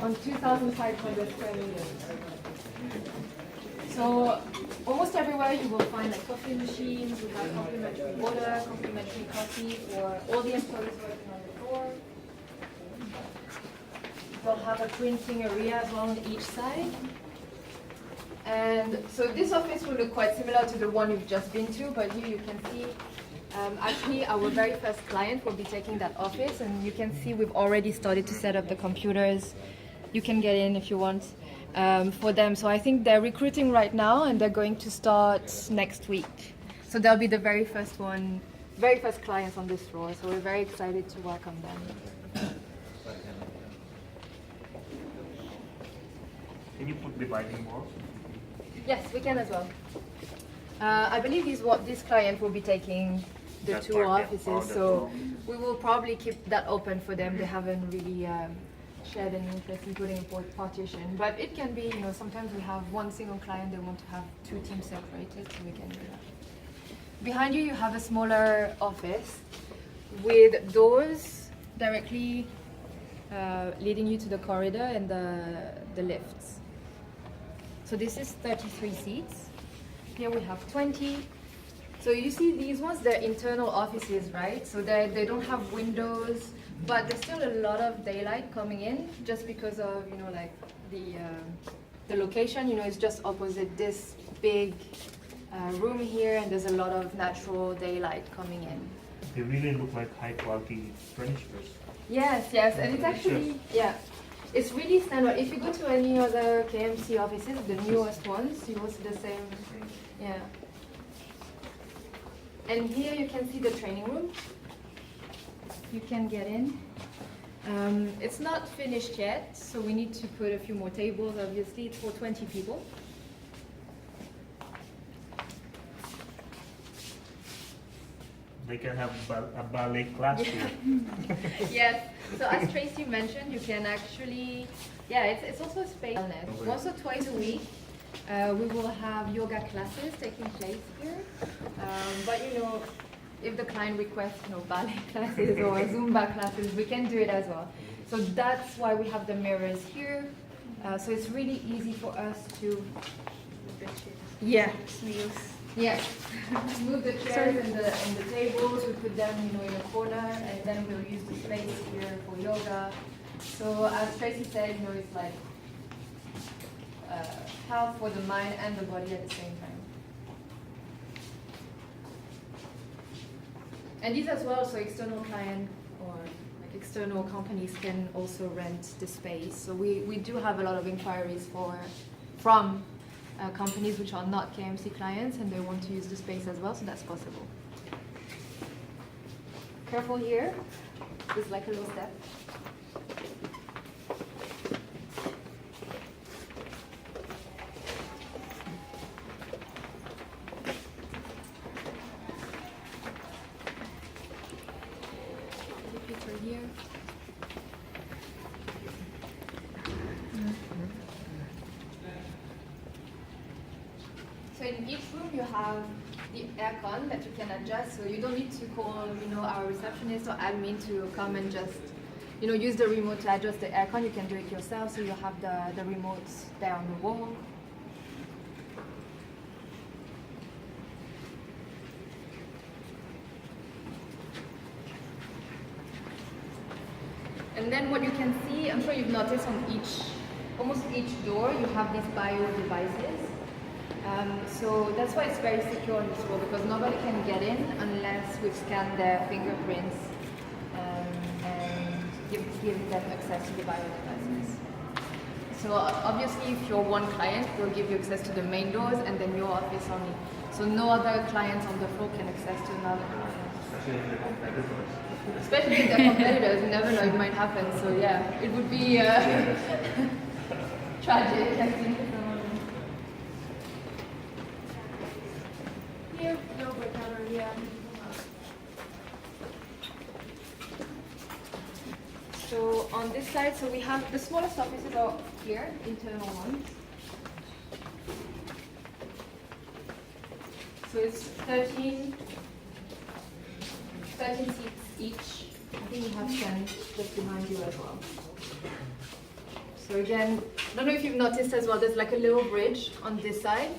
on 2,500 square meters. So almost everywhere you will find like coffee machines, we have complimentary water, complimentary coffee for all the employees working on the floor. We'll have a printing area as well on each side. And so this office will look quite similar to the one you've just been to, but here you can see actually our very first client will be taking that office, and you can see we've already started to set up the computers. You can get in if you want for them. So I think they're recruiting right now and they're going to start next week. So they'll be the very first clients on this floor. So we're very excited to welcome them. Can you put dividing walls? Yes, we can as well. I believe this client will be taking the That two part, yeah. offices, Oh, that's so all. we will probably keep that open for them. They haven't really shared any interest in putting a partition, but it can be, sometimes we have one single client, they want to have two teams separated, so we can do that. Behind you, you have a smaller office with doors directly leading you to the corridor and the lifts. So this is 33 seats. Here we have 20. So you see these ones, they're internal offices, right? So they don't have windows, but there's still a lot of daylight coming in just because of, like the location, it's just opposite this big room here, and there's a lot of natural daylight coming in. They really look like high quality furnitures. Yes, and it's actually, it's really standard. If you go to any other KMC offices, the newest ones, you will see the same, And here you can see the training room. You can get in. It's not finished yet, so we need to put a few more tables, obviously. It's for 20 people. They can have a ballet class here. Yes, so as Tracy mentioned, you can actually, it's also a space. Once or twice a week, we will have yoga classes taking place here. But if the client requests, ballet classes or Zumba classes, we can do it as well. So that's why we have the mirrors here. So it's really easy for us to, move the chairs and the tables. We put them, in a corner, and then we'll use the space here for yoga. So as Tracy said, it's like health for the mind and the body at the same time. And these as well, so external client or like external companies can also rent the space. So we do have a lot of inquiries from companies which are not KMC clients and they want to use the space as well, so that's possible. Careful here, there's like a little step. Here. So in each room you have the aircon that you can adjust, so you don't need to call our receptionist or admin to come and just use the remote to adjust the aircon. You can do it yourself, so you have the remotes there on the wall. And then what you can see, I'm sure you've noticed on almost each door, you have these bio devices. So that's why it's very secure on this floor, because nobody can get in unless we've scanned their fingerprints and give them access to the bio devices. So obviously, if you're one client, we'll give you access to the main doors and then your office only. So no other clients on the floor can access to another client. Especially if they're competitors, you never know, it might happen. So it would be tragic, I think. Here, no breakout area. So on this side, so we have the smallest offices are here, internal ones. So it's 13 seats each. I think we have 10 just behind you as well. So again, I don't know if you've noticed as well, there's like a little bridge on this side.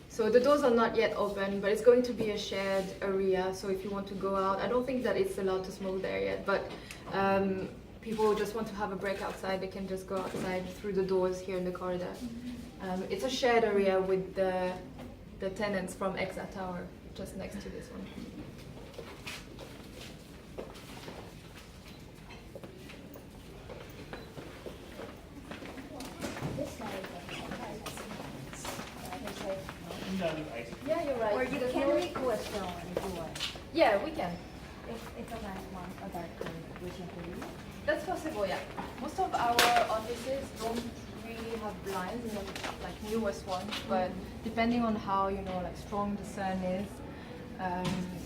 So the doors are not yet open, but it's going to be a shared area. So if you want to go out, I don't think that it's allowed to smoke there yet, but people who just want to have a break outside, they can just go outside through the doors here in the corridor. It's a shared area with the tenants from Exa Tower, just next to this one. Yeah, you're right. Or you can request one if you want. Yeah, we can. If a client wants a darker vision for you. That's possible, yeah. Most of our offices don't really have blinds, not like newest ones, but depending on how, like strong the sun is,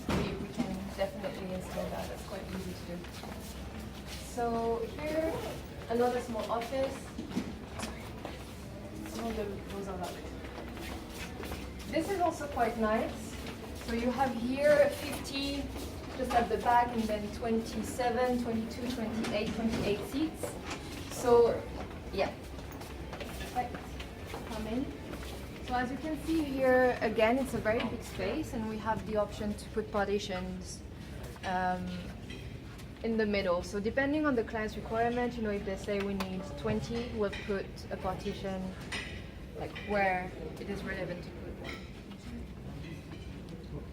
we can definitely install that. That's quite easy to do. So here, another small office. Some of the doors are locked. This is also quite nice. So you have here 50 just at the back, and then 27, 22, 28, 28 seats. So, yeah. Right. Come in. So as you can see here, again, it's a very big space, and we have the option to put partitions in the middle. So depending on the client's requirement, if they say we need 20, we'll put a partition like where it is relevant to put one.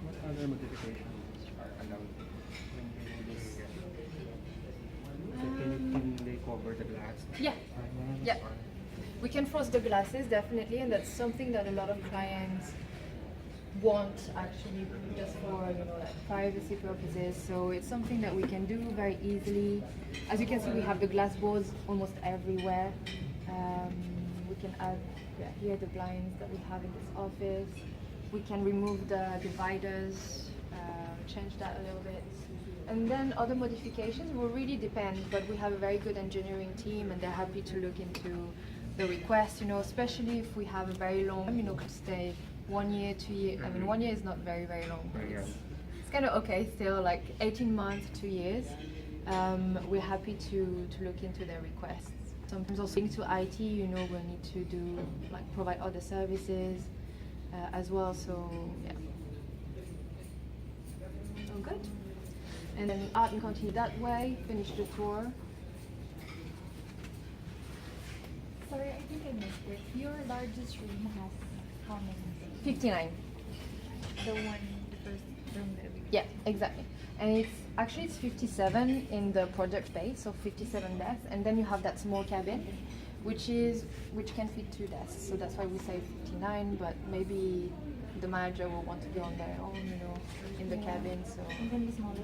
What other modifications are allowed when you do this? Can they cover the glass? Yeah. Yeah. We can frost the glasses, definitely, and that's something that a lot of clients want, actually, just for like privacy purposes. So it's something that we can do very easily. As you can see, we have the glass boards almost everywhere. We can add here the blinds that we have in this office. We can remove the dividers, change that a little bit. And then other modifications will really depend, but we have a very good engineering team, and they're happy to look into the request, especially if we have a very long, could stay 1 year, 2 years. I mean, 1 year is not very, very long. But it's kind of okay still, like 18 months, 2 years. We're happy to look into their requests. Sometimes also linked to IT, we'll need to do, like, provide other services as well, so yeah. All good. And then out and continue that way, finish the tour. Sorry, I think I missed it. Your largest room has how many? 59. The first room that we. Yeah, exactly. And it's 57 in the project space, so 57 desks, and then you have that small cabin, which can fit 2 desks. So that's why we say 59, but maybe the manager will want to be on their own, in the cabin. So. And then the smallest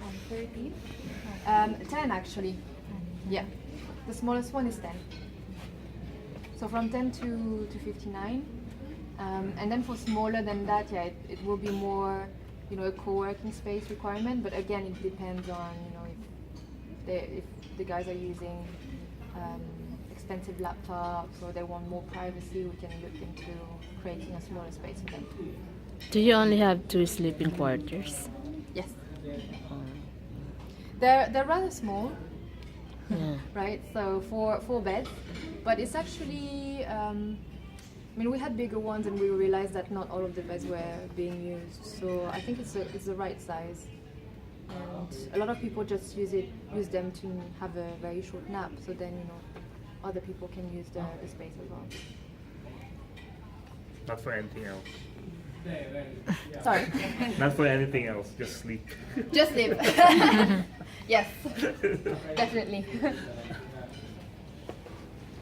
has 30. 10 actually. Yeah, the smallest one is 10. So from 10 to 59, and then for smaller than that, yeah, it will be more, a co-working space requirement. But again, it depends on, if the guys are using expensive laptops or they want more privacy, we can look into creating a smaller space for them. Do you only have 2 sleeping quarters? Yes. They're rather small. Yeah. Right, so 4 beds, but it's actually, we had bigger ones, and we realized that not all of the beds were being used. So I think it's the right size, and a lot of people just use them to have a very short nap. So then other people can use the space as well. Not for anything else. Sorry. Not for anything else. Just sleep. Just sleep. Yes, definitely.